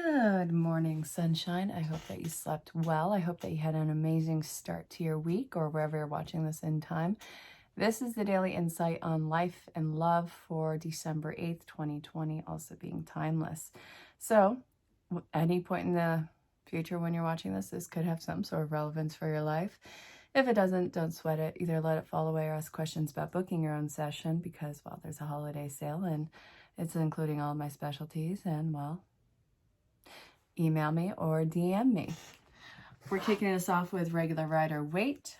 Good morning, sunshine. I hope that you slept well. I hope that you had an amazing start to your week or wherever you're watching this in time. This is the daily insight on life and love for December 8th, 2020, also being timeless. So, any point in the future when you're watching this could have some sort of relevance for your life. If it doesn't, don't sweat it. Either let it fall away or ask questions about booking your own session because, well, there's a holiday sale and it's including all of my specialties and, well, email me or DM me. We're kicking this off with regular rider weight.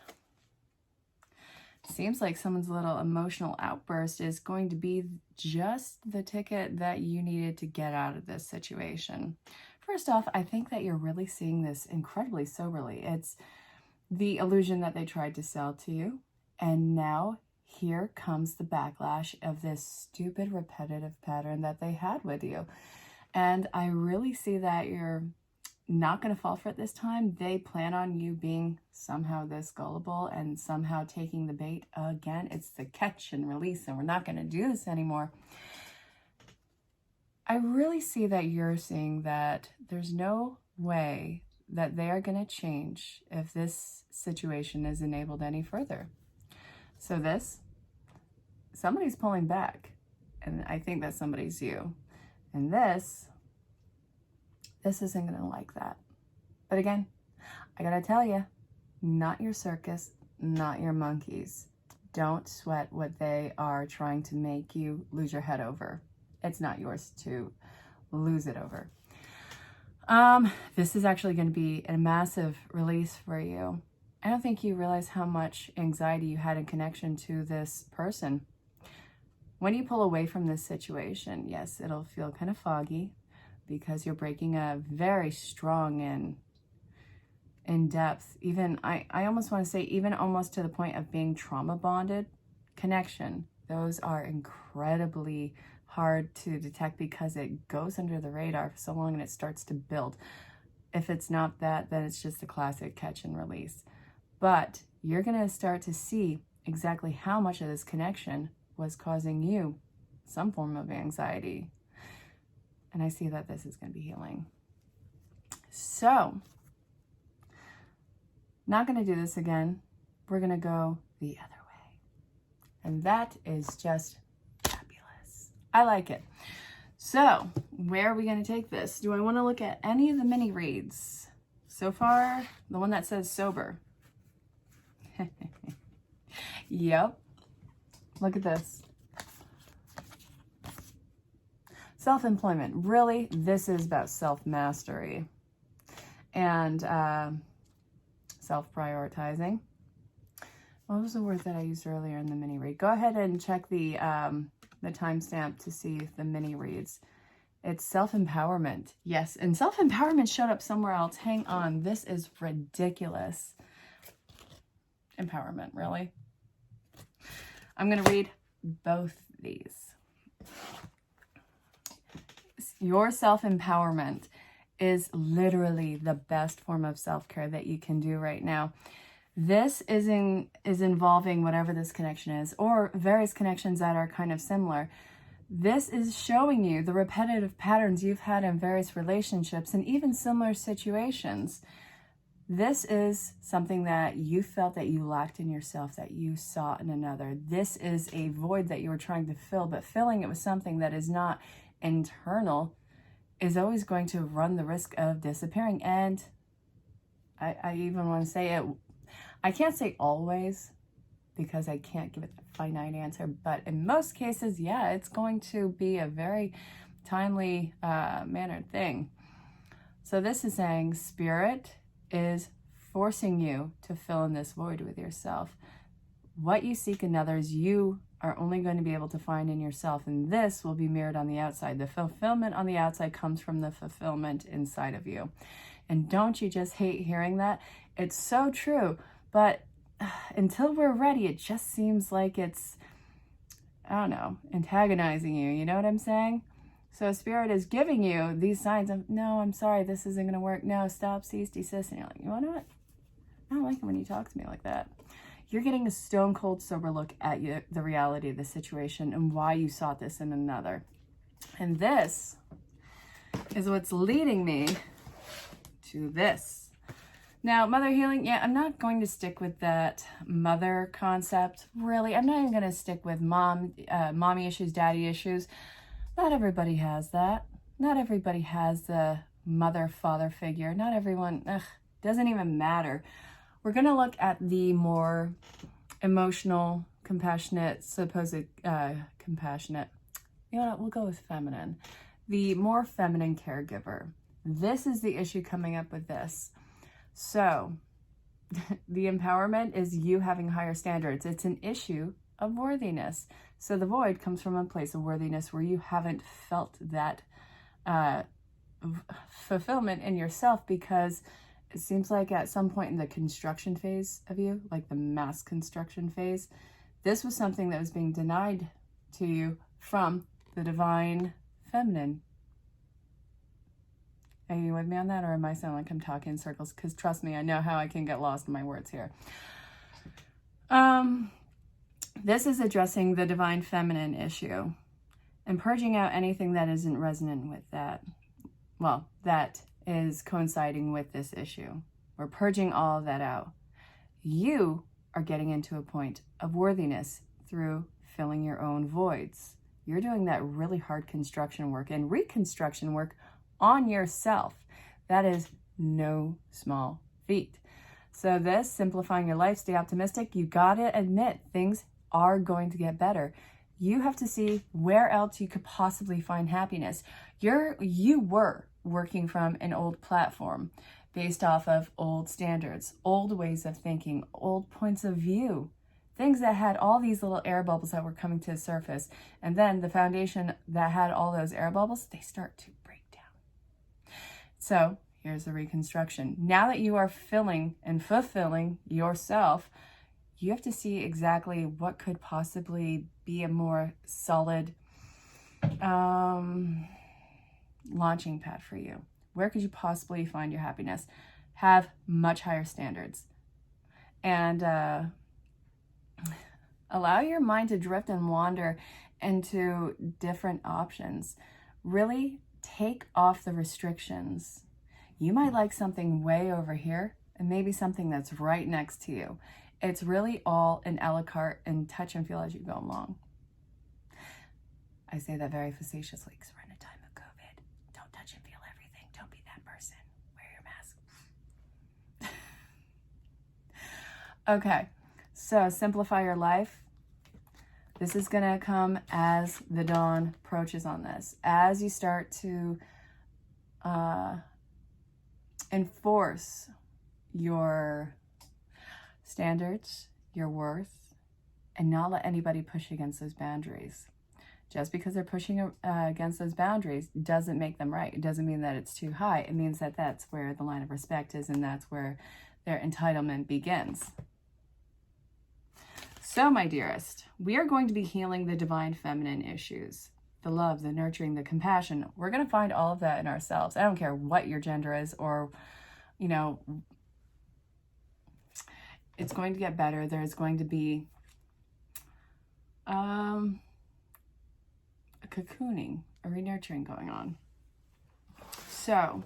Seems like someone's little emotional outburst is going to be just the ticket that you needed to get out of this situation. First off, I think that you're really seeing this incredibly soberly. It's the illusion that they tried to sell to you, and now here comes the backlash of this stupid repetitive pattern that they had with you. And I really see that you're not going to fall for it this time. They plan on you being somehow this gullible and somehow taking the bait again. It's the catch and release, and we're not going to do this anymore. I really see that you're seeing that there's no way that they are going to change if this situation is enabled any further. So somebody's pulling back, and I think that somebody's you. And this isn't going to like that. But again, I got to tell you, not your circus, not your monkeys. Don't sweat what they are trying to make you lose your head over. It's not yours to lose it over. This is actually going to be a massive release for you. I don't think you realize how much anxiety you had in connection to this person. When you pull away from this situation, yes, it'll feel kind of foggy because you're breaking a very strong and in-depth, even, I almost want to say, even almost to the point of being trauma bonded connection. Those are incredibly hard to detect because it goes under the radar for so long and it starts to build. If it's not that, then it's just a classic catch and release. But you're going to start to see exactly how much of this connection was causing you some form of anxiety. And I see that this is going to be healing. So, not going to do this again. We're going to go the other way. And that is just fabulous. I like it. So, where are we going to take this? Do I want to look at any of the mini reads? So far, the one that says sober. Yep. Look at this. Self-employment. Really, this is about self-mastery and self-prioritizing. What was the word that I used earlier in the mini read? Go ahead and check the timestamp to see the mini reads. It's self-empowerment. Yes, and self-empowerment showed up somewhere else. Hang on. This is ridiculous. Empowerment, really? I'm going to read both these. Your self-empowerment is literally the best form of self-care that you can do right now. This is involving whatever this connection is, or various connections that are kind of similar. This is showing you the repetitive patterns you've had in various relationships and even similar situations. This is something that you felt that you lacked in yourself, that you saw in another. This is a void that you were trying to fill, but filling it with something that is not internal is always going to run the risk of disappearing. And I even want to say it, I can't say always because I can't give it a finite answer, but in most cases, yeah, it's going to be a very timely mannered thing. So this is saying spirit is forcing you to fill in this void with yourself. What you seek in others, you are only going to be able to find in yourself, and this will be mirrored on the outside. The fulfillment on the outside comes from the fulfillment inside of you. And don't you just hate hearing that? It's so true, but until we're ready, it just seems like it's, I don't know, antagonizing you. You know what I'm saying? So Spirit is giving you these signs of, no, I'm sorry, this isn't going to work. No, stop, cease, desist. And you're like, you know what? I don't like it when you talk to me like that. You're getting a stone cold sober look at the reality of the situation and why you sought this in another. And this is what's leading me to this. Now, mother healing, yeah, I'm not going to stick with that mother concept, really. I'm not even going to stick with mommy issues, daddy issues. Not everybody has that. Not everybody has the mother, father figure. Not everyone, doesn't even matter. We're going to look at the more emotional, compassionate, compassionate. You know what, we'll go with feminine. The more feminine caregiver. This is the issue coming up with this. So, the empowerment is you having higher standards. It's an issue of worthiness. So the void comes from a place of worthiness where you haven't felt that fulfillment in yourself, because it seems like at some point in the construction phase of you, like the mass construction phase, this was something that was being denied to you from the divine feminine. Are you with me on that, or am I sounding like I'm talking in circles? Because trust me, I know how I can get lost in my words here. This is addressing the divine feminine issue and purging out anything that isn't resonant with that. Well, that is coinciding with this issue. We're purging all of that out. You are getting into a point of worthiness through filling your own voids. You're doing that really hard construction work and reconstruction work on yourself. That is no small feat. So this, simplifying your life, stay optimistic, you gotta admit things are going to get better. You have to see where else you could possibly find happiness. You were working from an old platform based off of old standards, old ways of thinking, old points of view, things that had all these little air bubbles that were coming to the surface. And then the foundation that had all those air bubbles, they start to break down. So here's the reconstruction. Now that you are filling and fulfilling yourself, you have to see exactly what could possibly be a more solid launching pad for you. Where could you possibly find your happiness? Have much higher standards. And allow your mind to drift and wander into different options. Really take off the restrictions. You might like something way over here and maybe something that's right next to you. It's really all an a la carte and touch and feel as you go along. I say that very facetiously because we're in a time of COVID. Don't touch and feel everything. Don't be that person. Wear your mask. Okay, so simplify your life. This is going to come as the dawn approaches on this. As you start to enforce your standards, your worth, and not let anybody push against those boundaries. Just because they're pushing against those boundaries doesn't make them right. It doesn't mean that it's too high. It means that that's where the line of respect is, and that's where their entitlement begins. So, my dearest, we are going to be healing the divine feminine issues. The love, the nurturing, the compassion. We're going to find all of that in ourselves. I don't care what your gender is, or, you know, it's going to get better. There's going to be a cocooning, a re-nurturing going on. So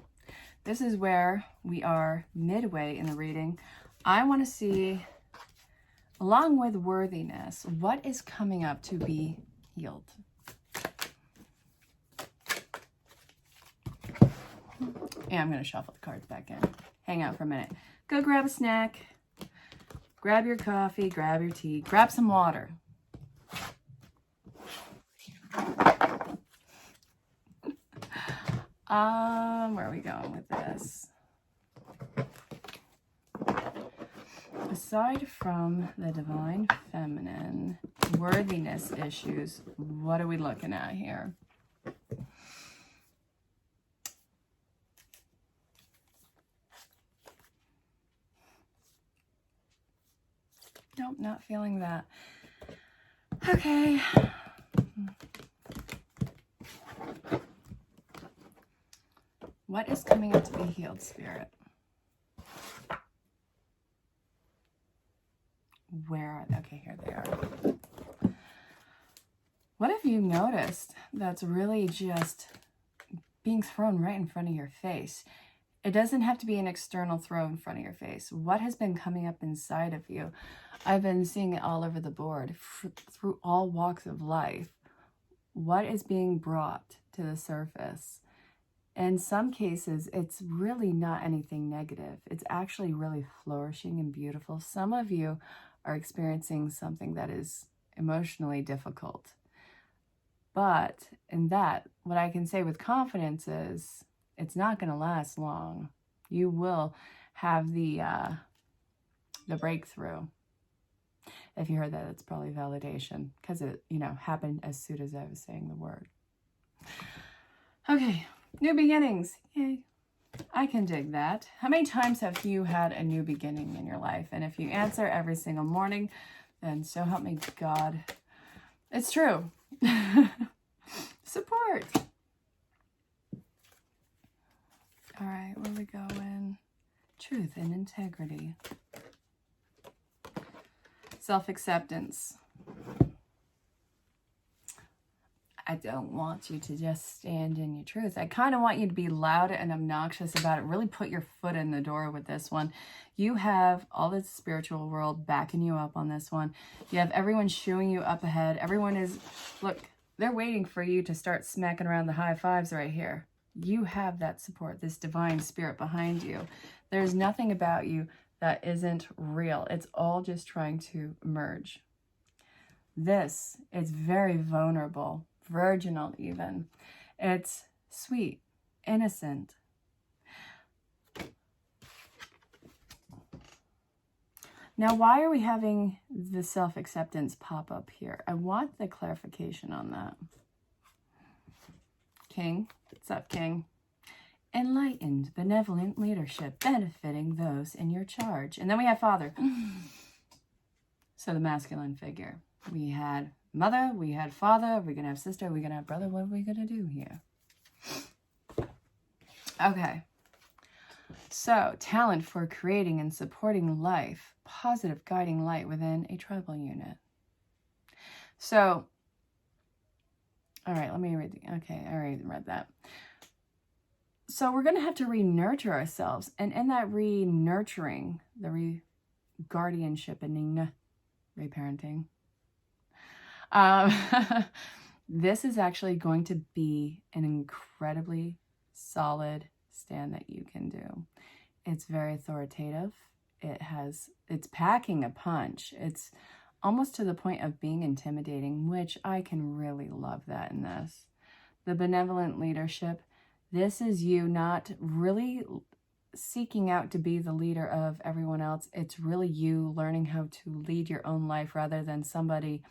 this is where we are midway in the reading. I want to see, along with worthiness, what is coming up to be healed. And I'm going to shuffle the cards back in. Hang out for a minute. Go grab a snack. Grab your coffee, grab your tea, grab some water. Where are we going with this? Aside from the divine feminine worthiness issues, what are we looking at here? Nope, not feeling that. Okay. What is coming up to be healed, Spirit? Where are they? Okay, here they are. What have you noticed that's really just being thrown right in front of your face. It doesn't have to be an external throw in front of your face. What has been coming up inside of you? I've been seeing it all over the board, through all walks of life. What is being brought to the surface? In some cases, it's really not anything negative. It's actually really flourishing and beautiful. Some of you are experiencing something that is emotionally difficult. But in that, what I can say with confidence is it's not going to last long. You will have the breakthrough. If you heard that, it's probably validation, because it, happened as soon as I was saying the word. Okay, new beginnings. Yay. I can dig that. How many times have you had a new beginning in your life? And if you answer every single morning, then so help me God. It's true. Support. All right, where we go in? Truth and integrity. Self-acceptance. I don't want you to just stand in your truth. I kind of want you to be loud and obnoxious about it. Really put your foot in the door with this one. You have all the spiritual world backing you up on this one. You have everyone shooing you up ahead. Everyone is, look, they're waiting for you to start smacking around the high fives right here. You have that support, this divine spirit behind you. There's nothing about you that isn't real. It's all just trying to merge. This is very vulnerable, virginal even. It's sweet, innocent. Now, why are we having the self-acceptance pop up here? I want the clarification on that. King, what's up, King? Enlightened, benevolent leadership, benefiting those in your charge. And then we have Father. So the masculine figure. We had mother, we had father, we're going to have sister, we're going to have brother. What are we going to do here? Okay. So, talent for creating and supporting life, positive guiding light within a tribal unit. So, all right, let me read. Okay, I already read that. So we're going to have to re-nurture ourselves. And in that re-nurturing, the re-guardianship and re-parenting, this is actually going to be an incredibly solid stand that you can do. It's very authoritative. It's packing a punch. It's almost to the point of being intimidating, which I can really love that in this. The benevolent leadership. This is you not really seeking out to be the leader of everyone else. It's really you learning how to lead your own life rather than somebody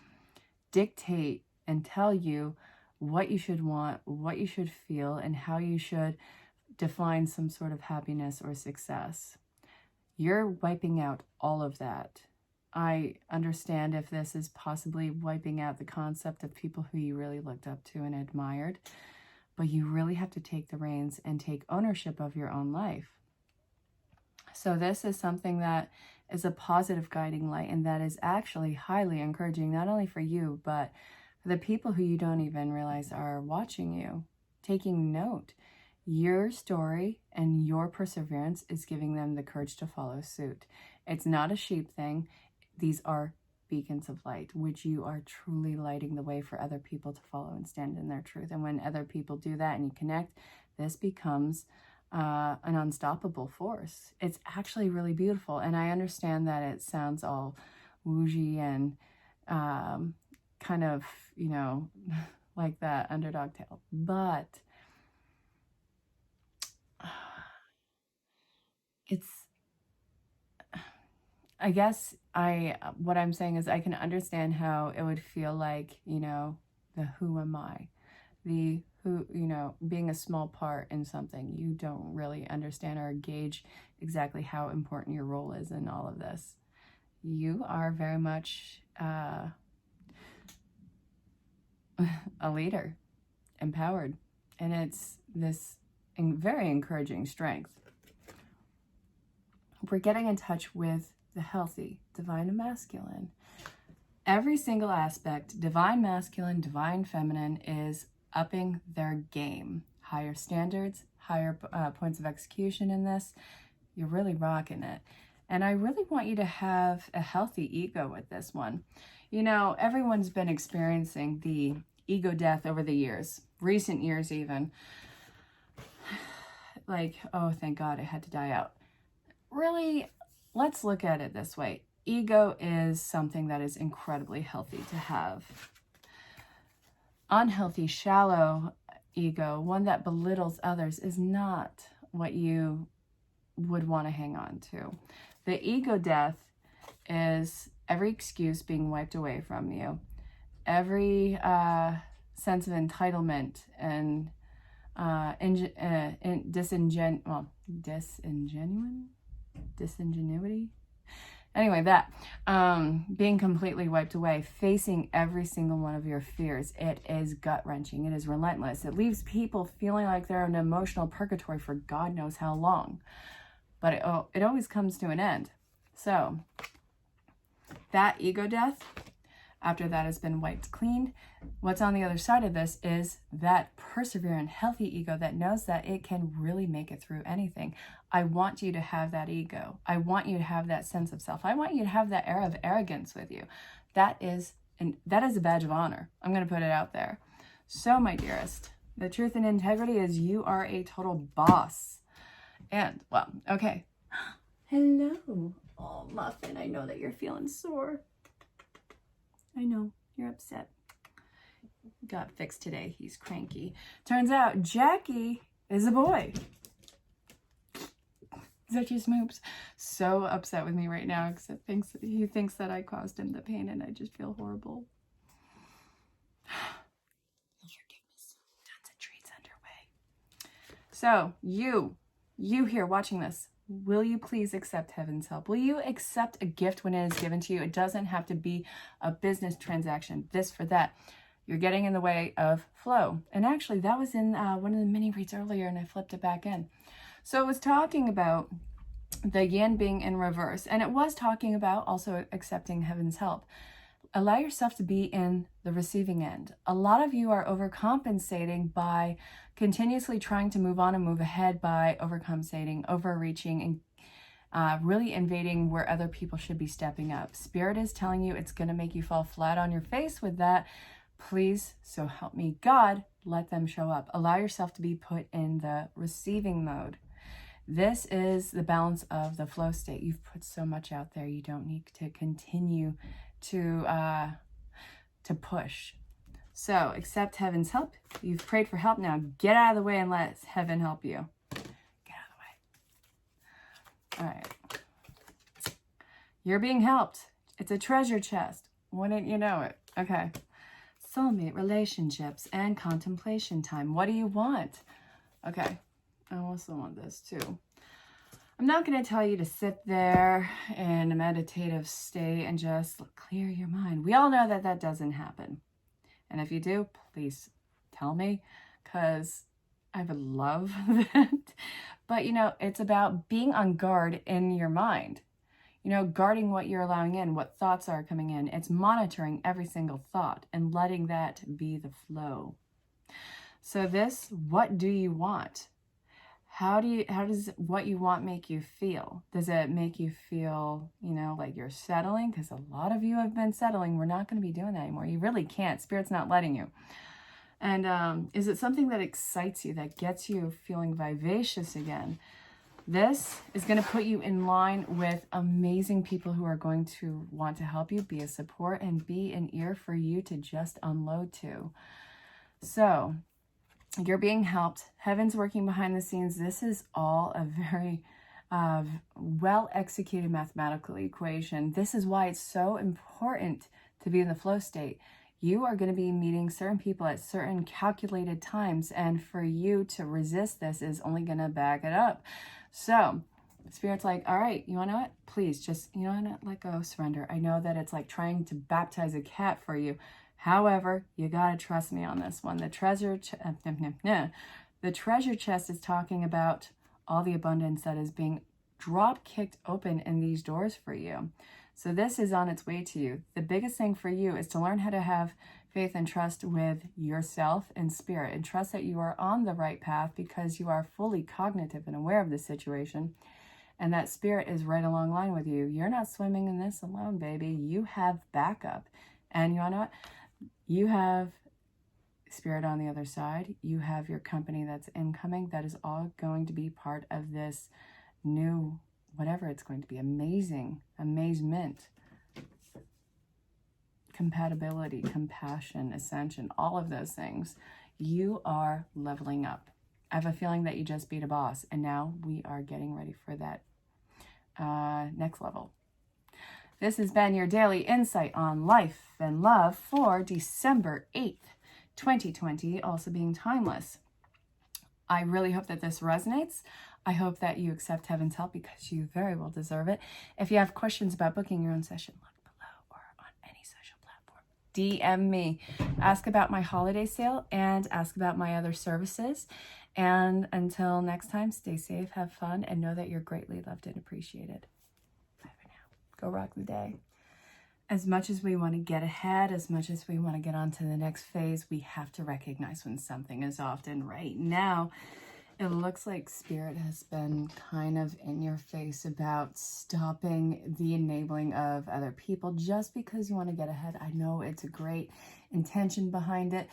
dictate and tell you what you should want, what you should feel, and how you should define some sort of happiness or success. You're wiping out all of that. I understand if this is possibly wiping out the concept of people who you really looked up to and admired, but you really have to take the reins and take ownership of your own life. So this is something that is a positive guiding light, and that is actually highly encouraging, not only for you, but for the people who you don't even realize are watching you, taking note. Your story and your perseverance is giving them the courage to follow suit. It's not a sheep thing. These are beacons of light, which you are truly lighting the way for other people to follow and stand in their truth. And when other people do that and you connect, this becomes an unstoppable force. It's actually really beautiful. And I understand that it sounds all woojy and kind of, like that underdog tale. But I guess what I'm saying is I can understand how it would feel like, the who am I, the who, being a small part in something. You don't really understand or gauge exactly how important your role is in all of this. You are very much a leader, empowered, and it's this very encouraging strength. We're getting in touch with the healthy, divine and masculine. Every single aspect, divine masculine, divine feminine, is upping their game. higher standards, higher points of execution in this. You're really rocking it. And I really want you to have a healthy ego with this one. You know, everyone's been experiencing the ego death over the years, recent years even. Like, oh, thank God it had to die out. Really, let's look at it this way. Ego is something that is incredibly healthy to have. Unhealthy, shallow ego, one that belittles others, is not what you would want to hang on to. The ego death is every excuse being wiped away from you, every sense of entitlement and disingenuity. Anyway, that being completely wiped away, facing every single one of your fears. It is gut-wrenching. It is relentless. It leaves people feeling like they're in an emotional purgatory for God knows how long. But it always comes to an end. So that ego death, after that has been wiped clean, what's on the other side of this is that perseverant, healthy ego that knows that it can really make it through anything. I want you to have that ego. I want you to have that sense of self. I want you to have that air of arrogance with you. That is a badge of honor. I'm going to put it out there. So, my dearest, the truth and integrity is you are a total boss. And, well, okay. Hello. Oh, Muffin, I know that you're feeling sore. I know, you're upset. Got fixed today. He's cranky. Turns out Jackie is a boy. Such a smoops. So upset with me right now because he thinks that I caused him the pain and I just feel horrible. Forgiveness. Tons of treats underway. So, you here watching this, will you please accept heaven's help? Will you accept a gift when it is given to you? It doesn't have to be a business transaction, this for that. You're getting in the way of flow. And actually, that was in one of the mini reads earlier, and I flipped it back in. So it was talking about the yin being in reverse, and it was talking about also accepting heaven's help. Allow yourself to be in the receiving end. A lot of you are overcompensating by continuously trying to move on and move ahead by overcompensating, overreaching, and really invading where other people should be stepping up. Spirit is telling you it's going to make you fall flat on your face with that. Please, so help me God, let them show up. Allow yourself to be put in the receiving mode. This is the balance of the flow state. You've put so much out there. You don't need to continue to push. So accept heaven's help. You've prayed for help. Now get out of the way and let heaven help you. Get out of the way. All right. You're being helped. It's a treasure chest. Wouldn't you know it? Okay. Soulmate, relationships, and contemplation time. What do you want? Okay. I also want this too. I'm not going to tell you to sit there in a meditative state and just clear your mind. We all know that that doesn't happen. And if you do, please tell me, because I would love that. But, you know, it's about being on guard in your mind. You know, guarding what you're allowing in, what thoughts are coming in. It's monitoring every single thought and letting that be the flow. So this, what do you want? How does what you want make you feel? Does it make you feel, you know, like you're settling? Because a lot of you have been settling. We're not going to be doing that anymore. You really can't. Spirit's not letting you. And is it something that excites you, that gets you feeling vivacious again? This is going to put you in line with amazing people who are going to want to help you, be a support, and be an ear for you to just unload to. So you're being helped. Heaven's working behind the scenes. This is all a very well-executed mathematical equation. This is why it's so important to be in the flow state. You are going to be meeting certain people at certain calculated times, and for you to resist this is only going to back it up. So Spirit's like, all right, you want to know what? Please just, you know, let go, surrender. I know that it's like trying to baptize a cat for you. However, you got to trust me on this one. The treasure chest is talking about all the abundance that is being drop-kicked open in these doors for you. So this is on its way to you. The biggest thing for you is to learn how to have faith and trust with yourself and spirit, and trust that you are on the right path because you are fully cognitive and aware of the situation, and that spirit is right along line with you. You're not swimming in this alone, baby. You have backup. And you know what? You have spirit on the other side. You have your company that's incoming. That is all going to be part of this new, whatever it's going to be, amazement, compatibility, compassion, ascension, all of those things. You are leveling up. I have a feeling that you just beat a boss, and now we are getting ready for that next level. This has been your daily insight on life and love for December 8th, 2020, also being timeless. I really hope that this resonates. I hope that you accept heaven's help because you very well deserve it. If you have questions about booking your own session, look below or on any social platform. DM me. Ask about my holiday sale and ask about my other services. And until next time, stay safe, have fun, and know that you're greatly loved and appreciated. Bye for now. Go rock the day. As much as we want to get ahead, as much as we want to get on to the next phase, we have to recognize when something is off. And right now, it looks like Spirit has been kind of in your face about stopping the enabling of other people just because you want to get ahead. I know it's a great intention behind it,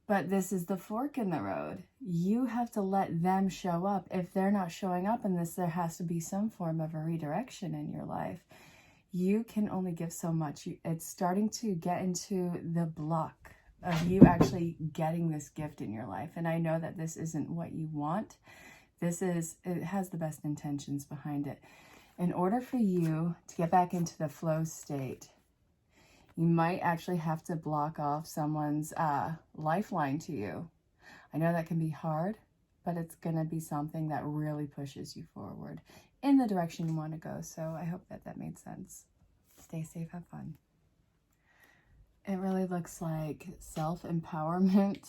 but this is the fork in the road. You have to let them show up. If they're not showing up in this, there has to be some form of a redirection in your life. You can only give so much. It's starting to get into the block of you actually getting this gift in your life. And I know that this isn't what you want. It has the best intentions behind it. In order for you to get back into the flow state, you might actually have to block off someone's lifeline to you. I know that can be hard, but it's going to be something that really pushes you forward in the direction you want to go. So I hope that made sense. Stay safe, have fun. It really looks like self-empowerment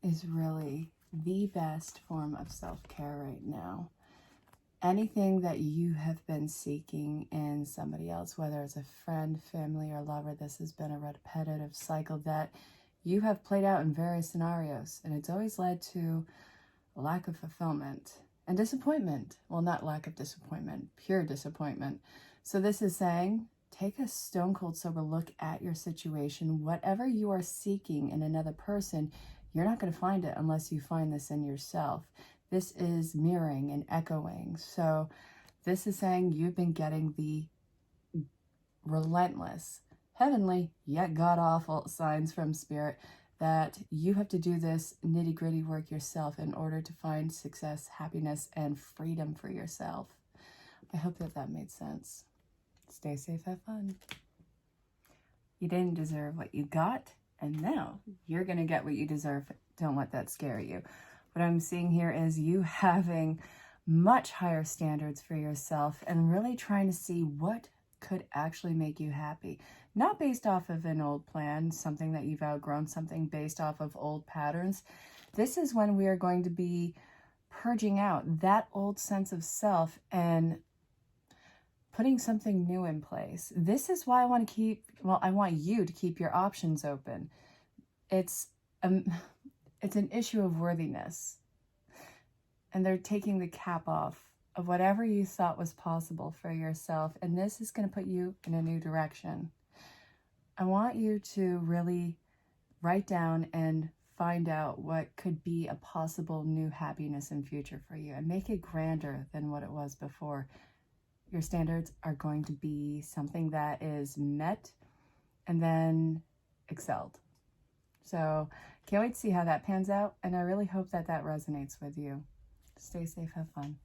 is really the best form of self-care right now. Anything that you have been seeking in somebody else, whether it's a friend, family, or lover, this has been a repetitive cycle that you have played out in various scenarios, and it's always led to a lack of fulfillment and disappointment. Well, not lack of disappointment, pure disappointment. So this is saying, take a stone cold sober look at your situation. Whatever you are seeking in another person, you're not going to find it unless you find this in yourself. This is mirroring and echoing. So this is saying you've been getting the relentless, heavenly, yet god-awful signs from Spirit that you have to do this nitty-gritty work yourself in order to find success, happiness, and freedom for yourself. I hope that made sense. Stay safe, have fun. You didn't deserve what you got, and now you're going to get what you deserve. Don't let that scare you. What I'm seeing here is you having much higher standards for yourself and really trying to see what could actually make you happy. Not based off of an old plan, something that you've outgrown, something based off of old patterns. This is when we are going to be purging out that old sense of self and putting something new in place. This is why I want you to keep your options open. It's an issue of worthiness. And they're taking the cap off of whatever you thought was possible for yourself. And this is going to put you in a new direction. I want you to really write down and find out what could be a possible new happiness and future for you and make it grander than what it was before. Your standards are going to be something that is met and then excelled. So can't wait to see how that pans out. And I really hope that resonates with you. Stay safe, have fun.